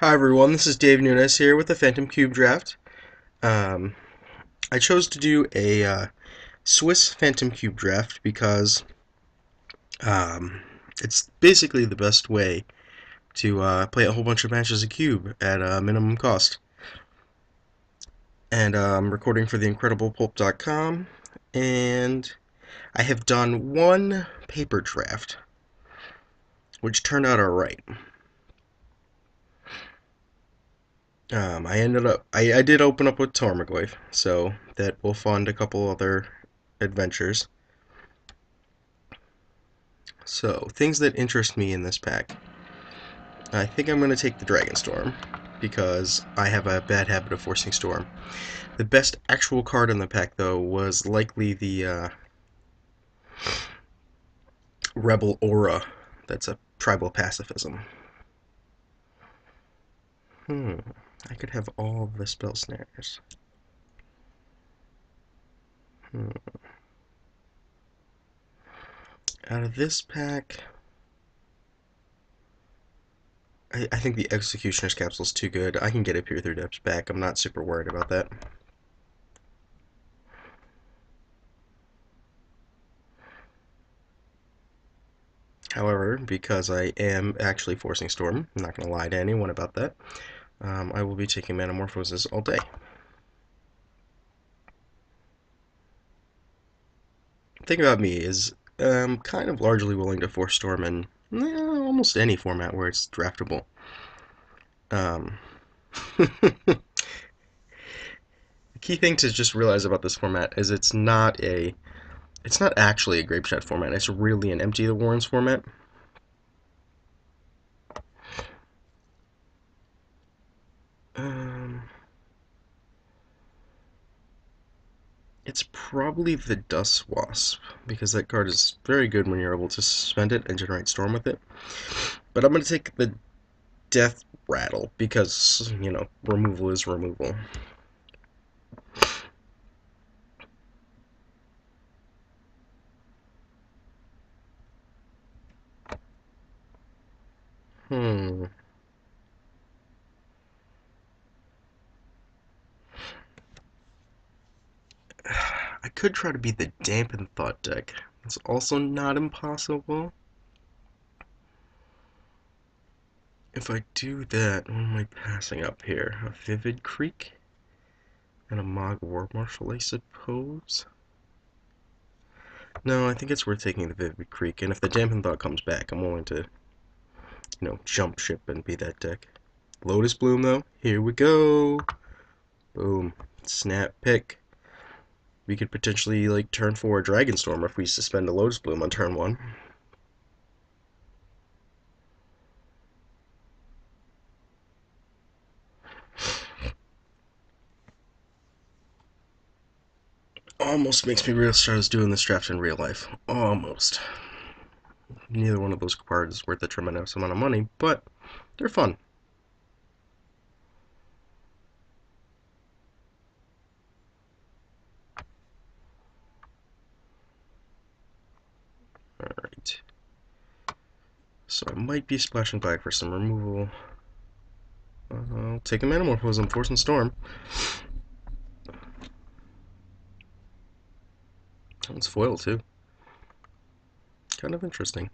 Hi everyone, this is Dave Nunes here with the Phantom Cube Draft. Um, I chose to do a Swiss Phantom Cube Draft because um, it's basically the best way to play a whole bunch of matches of Cube at a minimum cost. And I'm recording for theincrediblepulp.com, and I have done one paper draft, which turned out alright. I did open up with Tormagoyf, so that will fund a couple other adventures. So, things that interest me in this pack. I think I'm going to take the Dragon Storm, because I have a bad habit of forcing Storm. The best actual card in the pack, though, was likely the Rebel Aura. That's a tribal pacifism. I could have all the spell snares. Out of this pack, I think the Executioner's Capsule is too good. I can get a Peer Through Depths back. I'm not super worried about that. However, because I am actually forcing Storm, I'm not going to lie to anyone about that, I will be taking Metamorphosis all day. The thing about me is I'm kind of largely willing to force Storm in almost any format where it's draftable. Um, the key thing to just realize about this format is it's not actually a Grape Shot format. It's really an Empty the Warrens format. It's probably the Dust Wasp, because that card is very good when you're able to suspend it and generate Storm with it. But I'm going to take the Death Rattle, because, removal is removal. I could try to be the Dampen Thought deck. It's also not impossible. If I do that, what am I passing up here? A Vivid Creek? And a Mog War Marshal, I suppose? No, I think it's worth taking the Vivid Creek, and if the Dampen Thought comes back, I'm willing to, jump ship and be that deck. Lotus Bloom, though, here we go! Boom. Snap pick. We could potentially, turn 4 Dragon Storm if we suspend a Lotus Bloom on turn 1. Almost makes me realize I was doing this draft in real life. Almost. Neither one of those cards is worth a tremendous amount of money, but they're fun. Alright. So I might be splashing back for some removal. I'll take a Metamorphose and Force and Storm. It's foil too. Kind of interesting.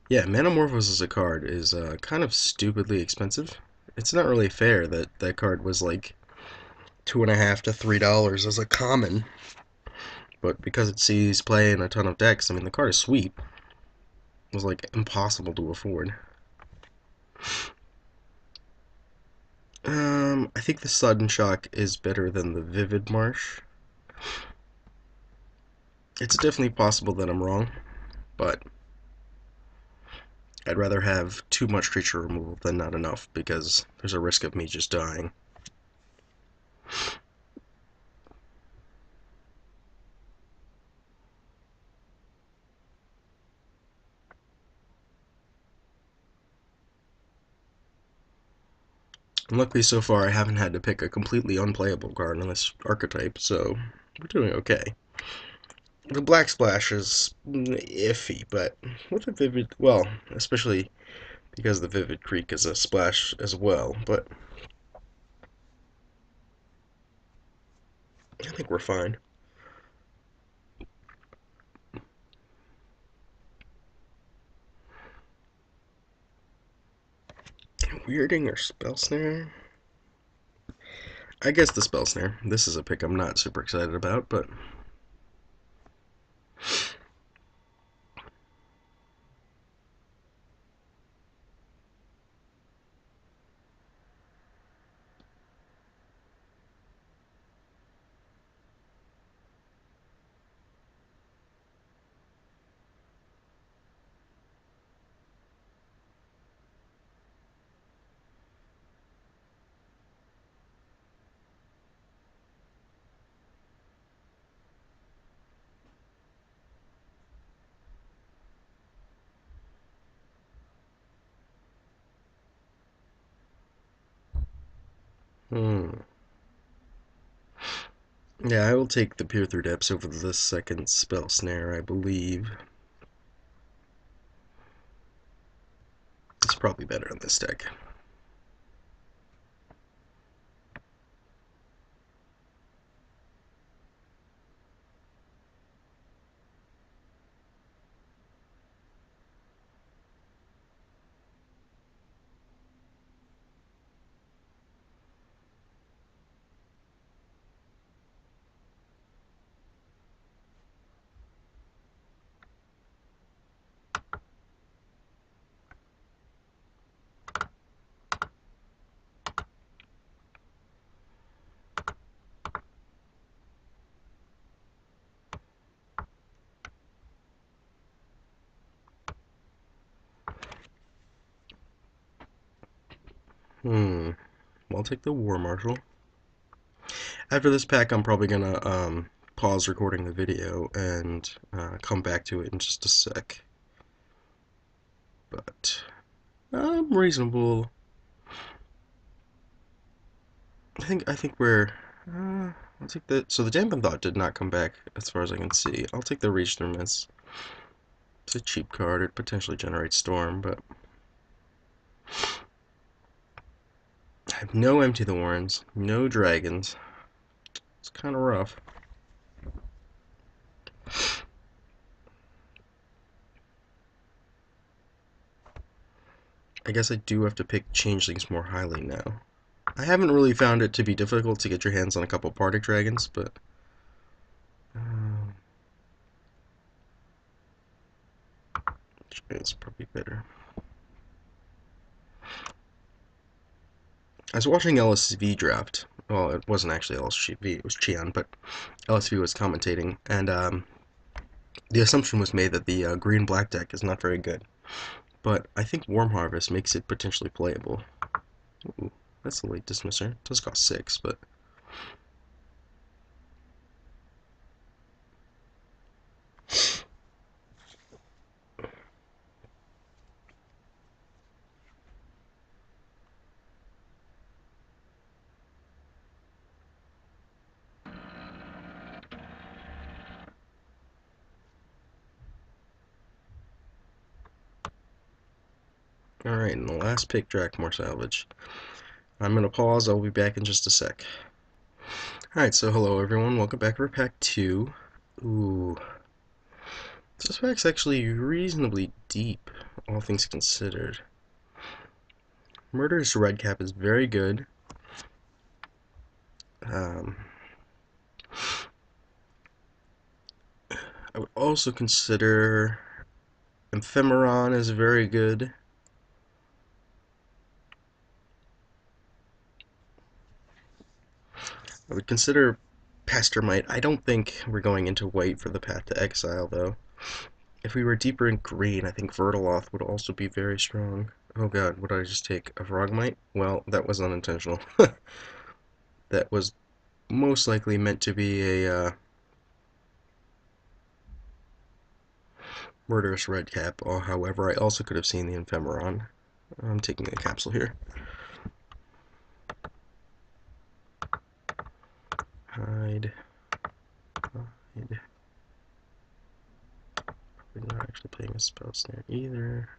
Yeah, Metamorphose as a card is kind of stupidly expensive. It's not really fair that that card was like $2.50 to $3 as a common, but because it sees play in a ton of decks, I mean the card is sweet. It was like impossible to afford. I think the Sudden Shock is better than the Vivid Marsh. It's definitely possible that I'm wrong, but I'd rather have too much creature removal than not enough, because there's a risk of me just dying. And luckily so far I haven't had to pick a completely unplayable card in this archetype, so we're doing okay. The black splash is iffy, but with a vivid, well, especially because the Vivid Creek is a splash as well, but I think we're fine. Weirding or Spell Snare? I guess the Spell Snare. This is a pick I'm not super excited about, but hmm. Yeah, I will take the Peer Through Depths over the second Spell Snare, I believe. It's probably better in this deck. Hmm. I'll take the War Marshal. After this pack, I'm probably gonna pause recording the video and come back to it in just a sec. But I'm reasonable. I think we're. I'll take the. So the Dampen Thought did not come back as far as I can see. I'll take the Reach Through Miss. It's a cheap card. It potentially generates Storm, but I have no Empty the Warrens, no Dragons. It's kind of rough. I guess I do have to pick Changelings more highly now. I haven't really found it to be difficult to get your hands on a couple Partick Dragons, but uh, it's probably better. I was watching LSV Draft. Well, it wasn't actually LSV, it was Chian, but LSV was commentating, and the assumption was made that the green-black deck is not very good. But I think Warm Harvest makes it potentially playable. Ooh, that's a late dismisser. It does cost 6, but alright, and the last pick, Drakmor Salvage. I'm going to pause, I'll be back in just a sec. Alright, so hello everyone, welcome back for pack 2. Ooh. This pack's actually reasonably deep, all things considered. Murderous Redcap is very good. Um, I would also consider Ephemeron is very good. I would consider Pastermite. I don't think we're going into white for the Path to Exile, though. If we were deeper in green, I think Vertaloth would also be very strong. Oh god, what did I just take? A Frogmite? Well, that was unintentional. That was most likely meant to be a Murderous Redcap. Or, however, I also could have seen the Ephemeron. I'm taking a capsule here. Hide. Hide. We're not actually playing a spell snare either.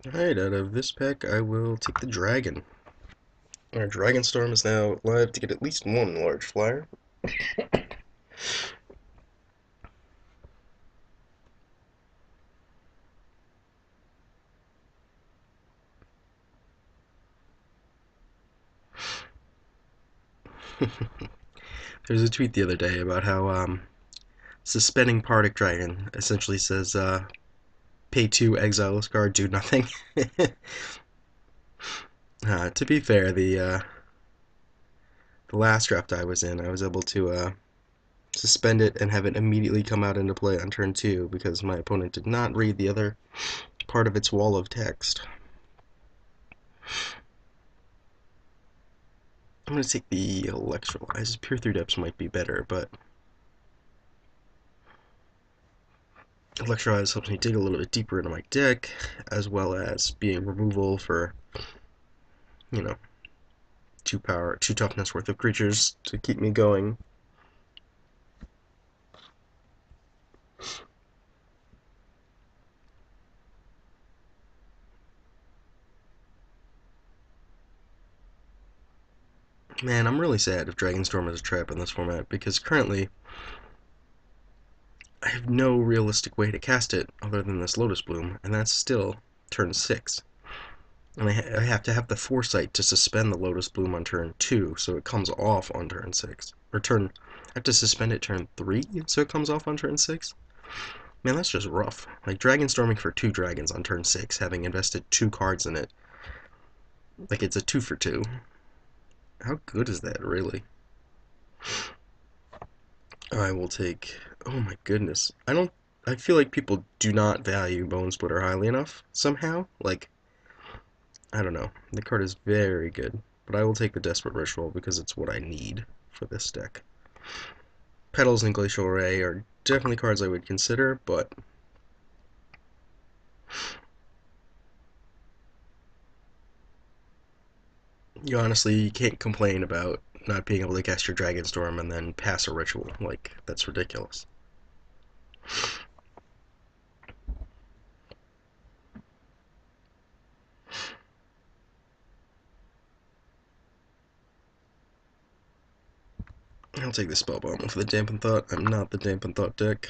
Alright, out of this pack, I will take the Dragon. Our Dragon Storm is now live to get at least one large flyer. There's a tweet the other day about how suspending Partick Dragon essentially says pay 2, exile this card, do nothing. To be fair, the last draft I was in, I was able to suspend it and have it immediately come out into play on turn 2 because my opponent did not read the other part of its wall of text. I'm going to take the Electrolyze. Pure 3 depths might be better, but Electrolyze helps me dig a little bit deeper into my deck, as well as being removal for, you know, 2 toughness worth of creatures to keep me going. Man, I'm really sad if Dragonstorm is a trap in this format, because currently I have no realistic way to cast it other than this Lotus Bloom, and that's still turn 6. And I have to have the foresight to suspend the Lotus Bloom on turn 2, so it comes off on turn 6. I have to suspend it turn 3, so it comes off on turn 6? Man, that's just rough. Like, Dragonstorming for 2 dragons on turn 6, having invested 2 cards in it. Like, it's a 2 for 2. How good is that, really? I will take... Oh my goodness. I feel like people do not value Bone Splitter highly enough, somehow. Like, I don't know. The card is very good. But I will take the Desperate Ritual because it's what I need for this deck. Petals and Glacial Ray are definitely cards I would consider, but you honestly can't complain about not being able to cast your Dragonstorm and then pass a ritual. Like, that's ridiculous. I'll take the Spellbomb for the Dampened Thought. I'm not the Dampened Thought deck.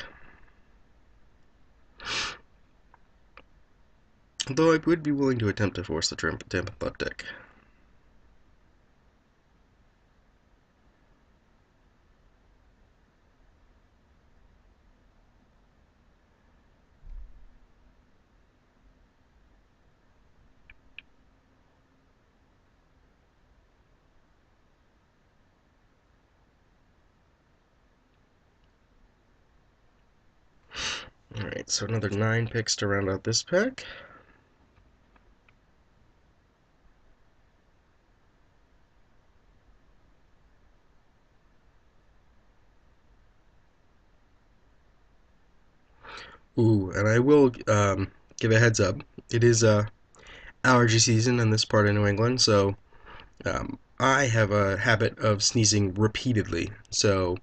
Though I would be willing to attempt to force the Dampened Thought deck. Alright, so another 9 picks to round out this pack. Ooh, and I will give a heads up. It is allergy season in this part of New England, so I have a habit of sneezing repeatedly. So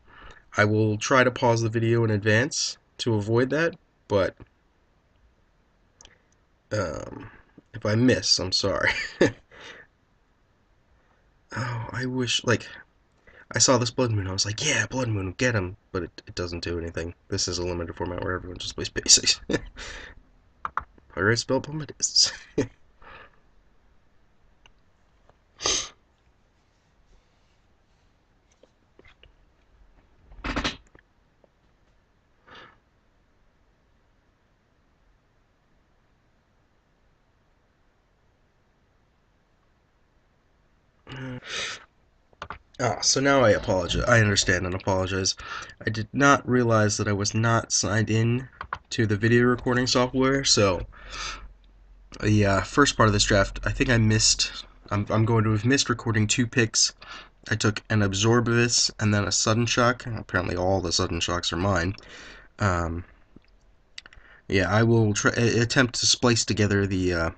I will try to pause the video in advance to avoid that, but if I miss, I'm sorry. Oh, I wish, like, I saw this Blood Moon, I was like, yeah, Blood Moon, get him, but it doesn't do anything. This is a limited format where everyone just plays basics. Pirate Spell Bomb it is. Ah, so now I apologize. I understand and apologize. I did not realize that I was not signed in to the video recording software, so the first part of this draft, I think I missed. I'm going to have missed recording two picks. I took an Absorbivus and then a Sudden Shock. Apparently, all the Sudden Shocks are mine. Um, yeah, I will attempt to splice together the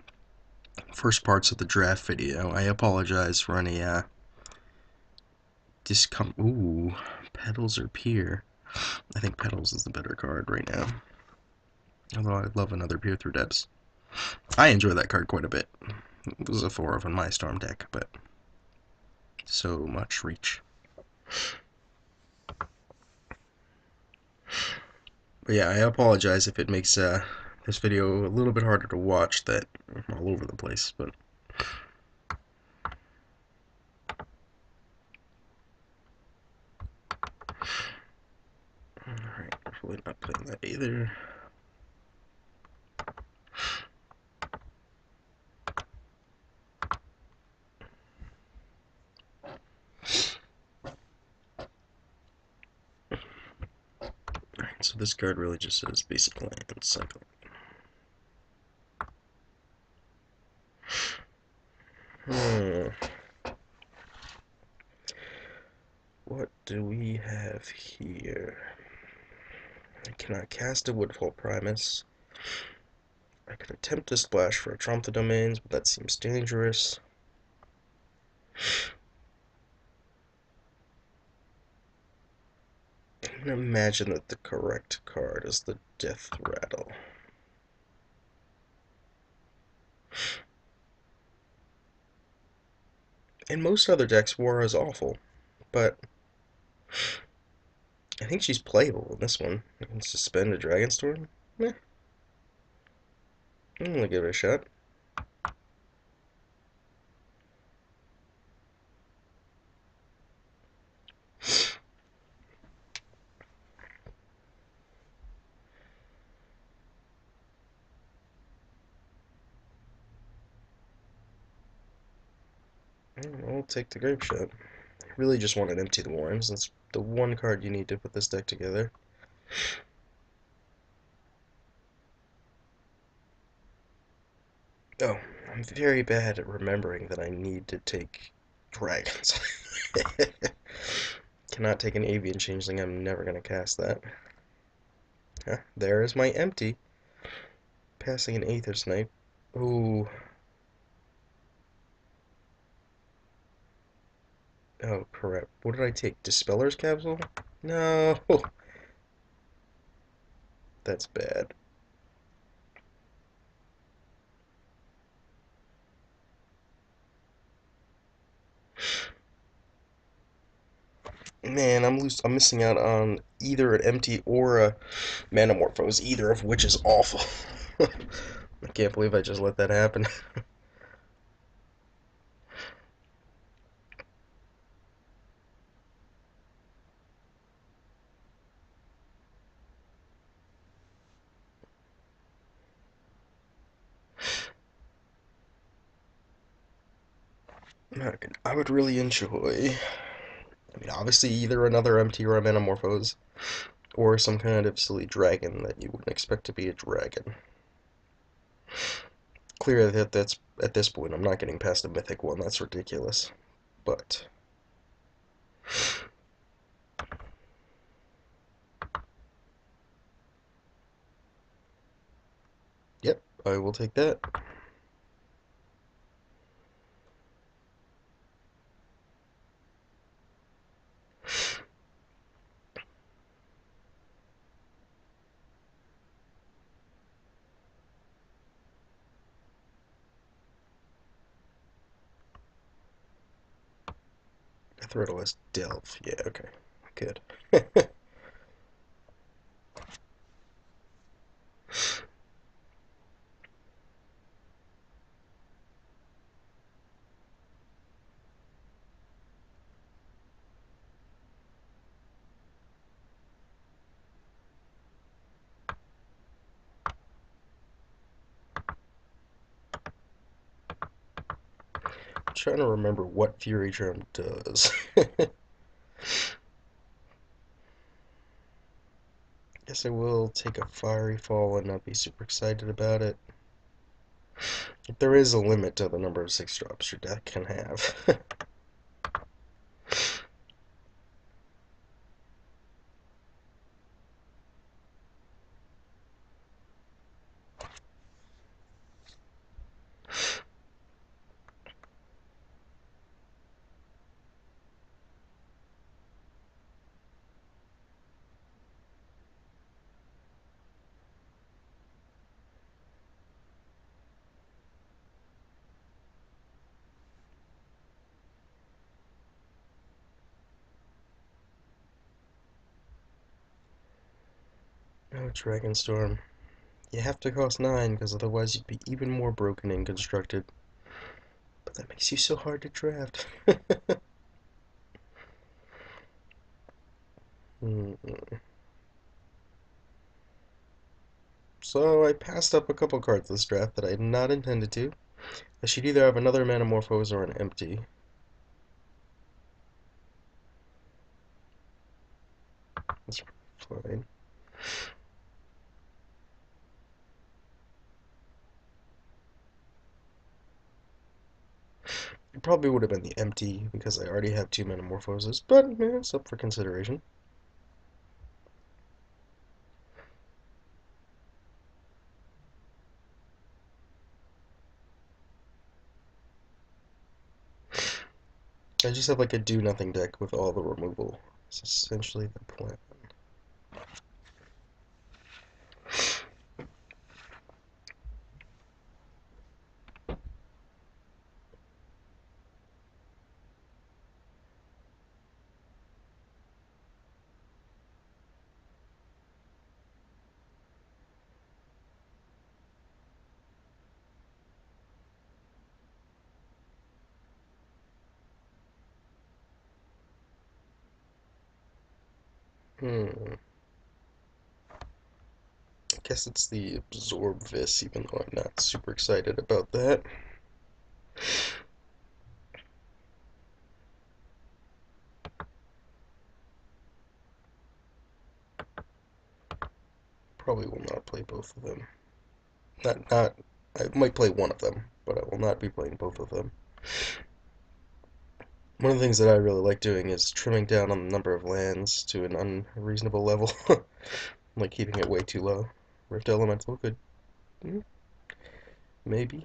first parts of the draft video. I apologize for any Ooh, Petals or Pier. I think Petals is the better card right now. Although I'd love another Peer Through Depths. I enjoy that card quite a bit. It was a 4 of in my Storm deck, but so much reach. But yeah, I apologize if it makes this video a little bit harder to watch, that I'm all over the place, but alright, hopefully not playing that either. Alright, so this card really just says basic land cycle. What do we have here? I cannot cast a Woodfall Primus. I could attempt to splash for a Trump the Domains, but that seems dangerous. I can imagine that the correct card is the Death Rattle. In most other decks, War is awful, but I think she's playable in this one. I can suspend a Dragonstorm? Meh. I'm gonna give it a shot. I'll take the Grape Shot. I really just want to empty the Warrens. That's the one card you need to put this deck together. Oh, I'm very bad at remembering that I need to take dragons. Cannot take an avian changeling. I'm never gonna cast that. Huh, there is my empty. Passing an Aether Snipe. Ooh. Oh, crap. What did I take? Dispeller's Capsule? No. That's bad. Man, I'm missing out on either an empty or a Manamorphose, either of which is awful. I can't believe I just let that happen. I would really enjoy, I mean, obviously either another empty or a Manamorphose, or some kind of silly dragon that you wouldn't expect to be a dragon. Clearly that's at this point I'm not getting past a mythic one. That's ridiculous. But yep, I will take that. Throttleless Delve. Yeah, okay. Good. trying to remember what Fury Charm does. Guess I will take a Fiery Fall and not be super excited about it. There is a limit to the number of 6-drops your deck can have. Oh, Dragonstorm. You have to cost 9, because otherwise you'd be even more broken and constructed. But that makes you so hard to draft. So I passed up a couple cards this draft that I had not intended to. I should either have another Manamorphose or an empty. That's fine. It probably would have been the empty because I already have 2 Metamorphoses, but yeah, it's up for consideration. I just have like a do-nothing deck with all the removal. It's essentially the plan. I guess it's the Absorb Vis, even though I'm not super excited about that. Probably will not play both of them. Not. I might play one of them, but I will not be playing both of them. One of the things that I really like doing is trimming down on the number of lands to an unreasonable level. Like keeping it way too low. Rift Elemental could, maybe.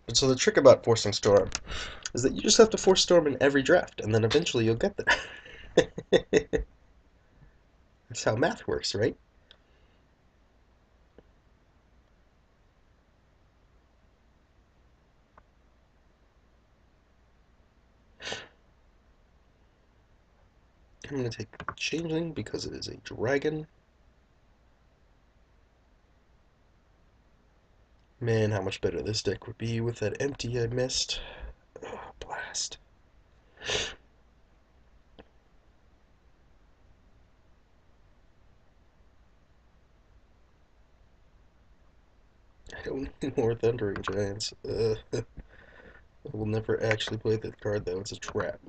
But so the trick about forcing Storm is that you just have to force Storm in every draft, and then eventually you'll get there. That's how math works, right? I'm going to take Changeling because it is a dragon. Man, how much better this deck would be with that empty I missed. Oh, blast. I don't need more Thundering Giants. I will never actually play that card, though. It's a trap.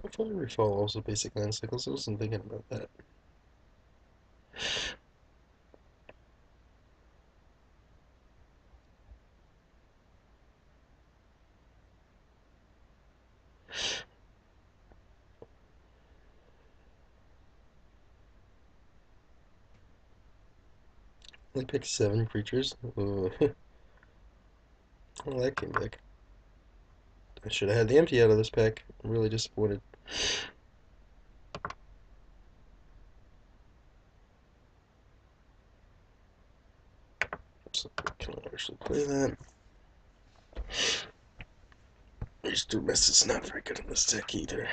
Hopefully Refall also basic land cycles. I wasn't thinking about that. They picked 7 creatures. Well, that came back. I should have had the empty out of this pack. I'm really disappointed. So can I actually play that? Mr. Mess is not very good in this deck either.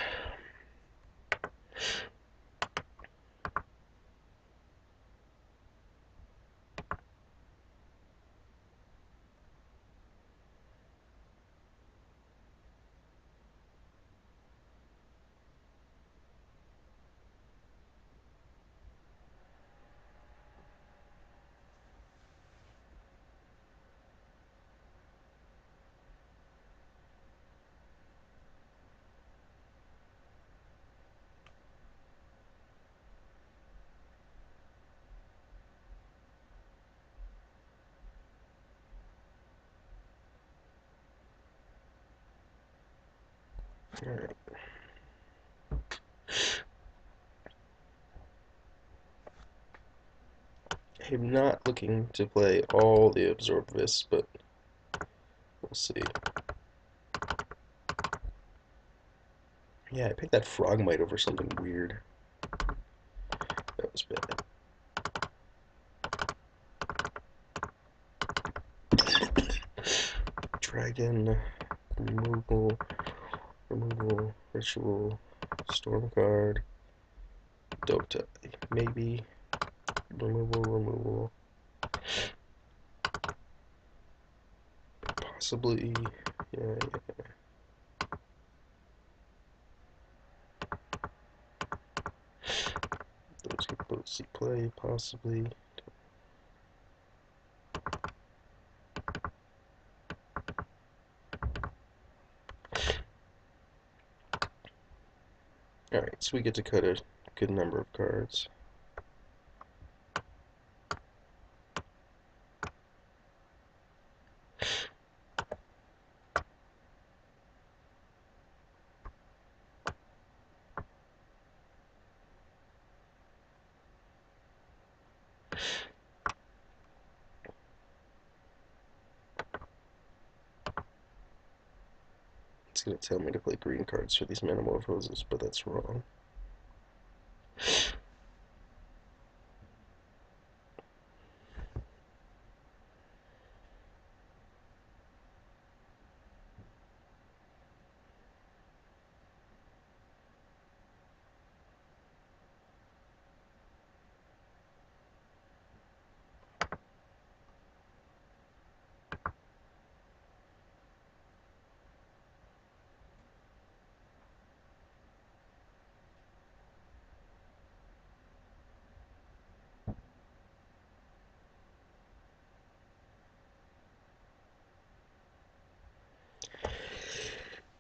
Alright. I'm not looking to play all the Absorb Vis, but we'll see. Yeah, I picked that Frogmite over something weird. That was bad. Dragon, removal, ritual, storm card, Dota, maybe, removal, possibly, yeah. Those could both see play, possibly. Alright, so we get to cut a good number of cards. It's going to tell me to play green cards for these Metamorphoses, but that's wrong.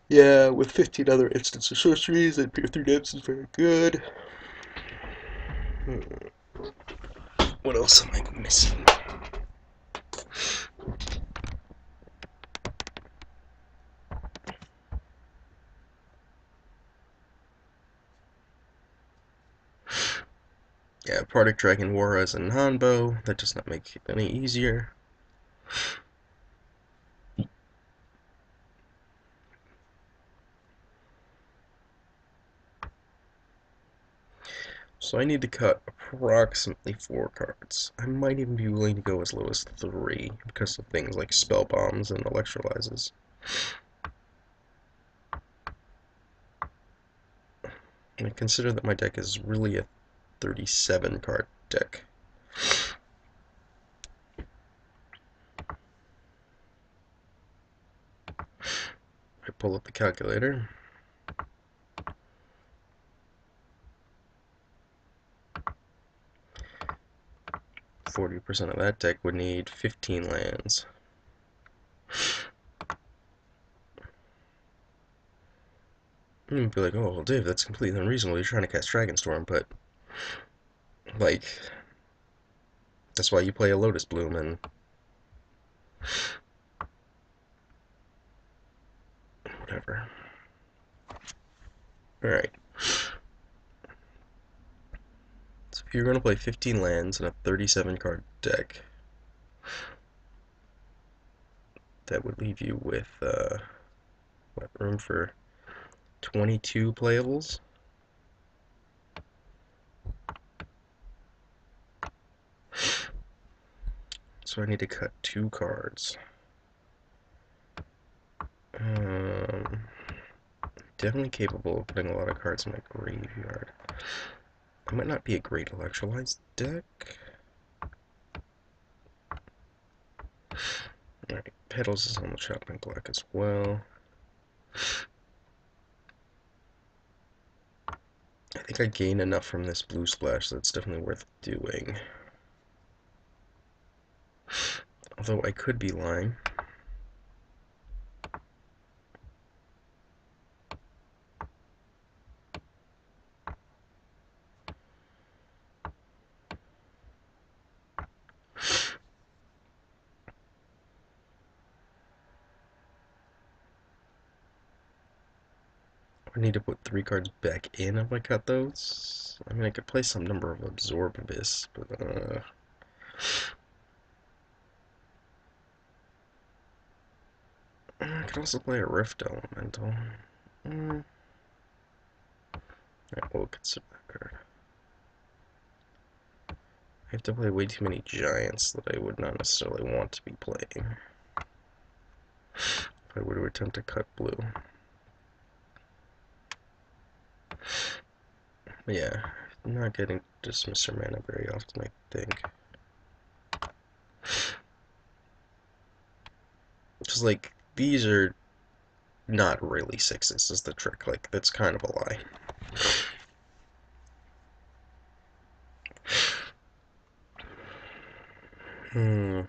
Yeah, with 15 other instants of sorceries, and Peer 3 Depths is very good. What else am I missing? Yeah, Partick Dragon Warras and Hanbo. That does not make it any easier. So I need to cut approximately 4 cards. I might even be willing to go as low as 3 because of things like spell bombs and electrolyzes. And I consider that my deck is really a 37 card deck. I pull up the calculator. 40% of that deck would need 15 lands. You'd be like, oh, well, Dave, that's completely unreasonable. You're trying to cast Dragonstorm, but, like, that's why you play a Lotus Bloom, and whatever. Alright, so if you're going to play 15 lands in a 37 card deck, that would leave you with, what, room for 22 playables? So I need to cut 2 cards. Um, Definitely capable of putting a lot of cards in my graveyard. It might not be a great electrolytes deck. Alright, Petals is on the chopping block as well. I think I gain enough from this blue splash that's definitely worth doing. Although I could be lying. I need to put 3 cards back in if I cut those. I mean, I could play some number of Absorb Abyss, but I could also play a Rift Elemental. Alright, we'll consider that card. I have to play way too many Giants that I would not necessarily want to be playing if I were to attempt to cut blue. But yeah, I'm not getting Dismiss mana very often, I think. Just like, these are not really 6s, is the trick. Like, that's kind of a lie. Hmm.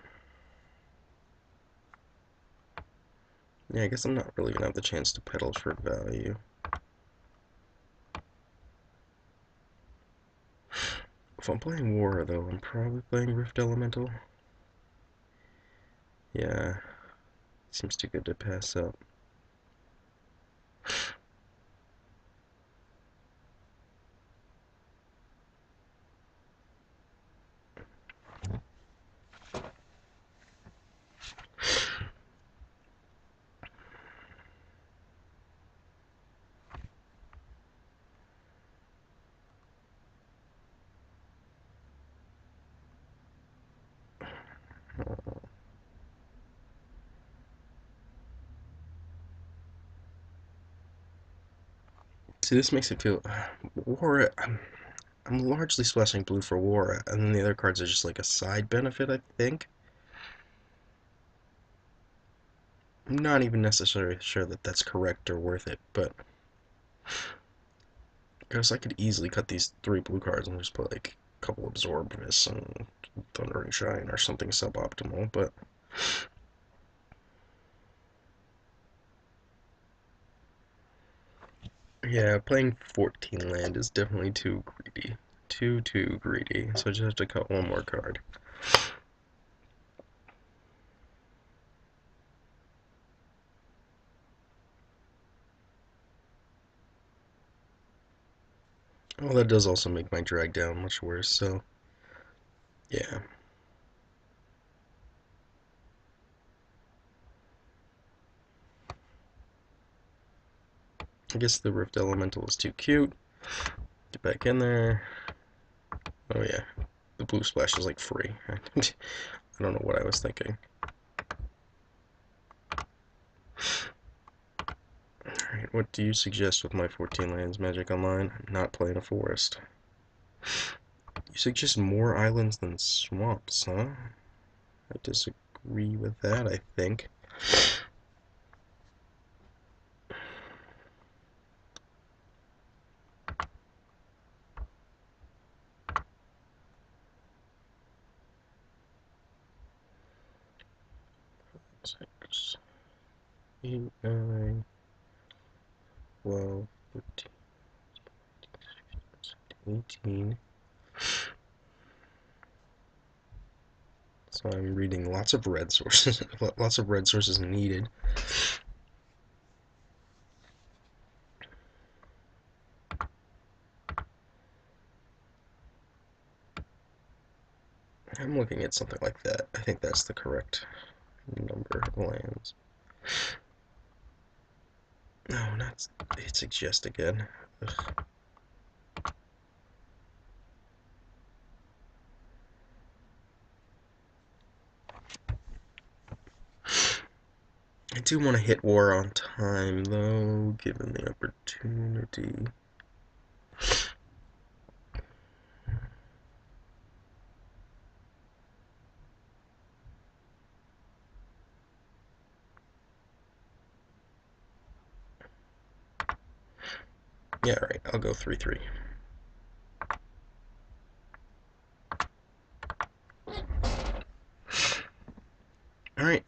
Yeah, I guess I'm not really gonna have the chance to pedal for value. If I'm playing War, though, I'm probably playing Rift Elemental. Yeah, seems too good to pass up. See, this makes it feel... War, I'm largely splashing blue for War, and then the other cards are just like a side benefit, I think. I'm not even necessarily sure that that's correct or worth it, but... Because I could easily cut these 3 blue cards and just put like a couple Absorb Miss and Thundering Shine or something suboptimal, but... Yeah, playing 14 land is definitely too greedy. Too greedy. So I just have to cut 1 more card. Well, that does also make my drag down much worse, so... Yeah. I guess the Rift Elemental is too cute. Get back in there. Oh yeah, the blue splash is like free. I don't know what I was thinking. Alright, what do you suggest with my 14 lands Magic Online? I'm not playing a forest. You suggest more islands than swamps, huh? I disagree with that, I think. Six, 8, 9, 12, 18. So I'm reading lots of red sources. Lots of red sources needed. I'm looking at something like that. I think that's the correct number of lands. No, not. It suggests again. Ugh. I do want to hit war on time, though, given the opportunity. Yeah, right. I'll go 3-3. All right.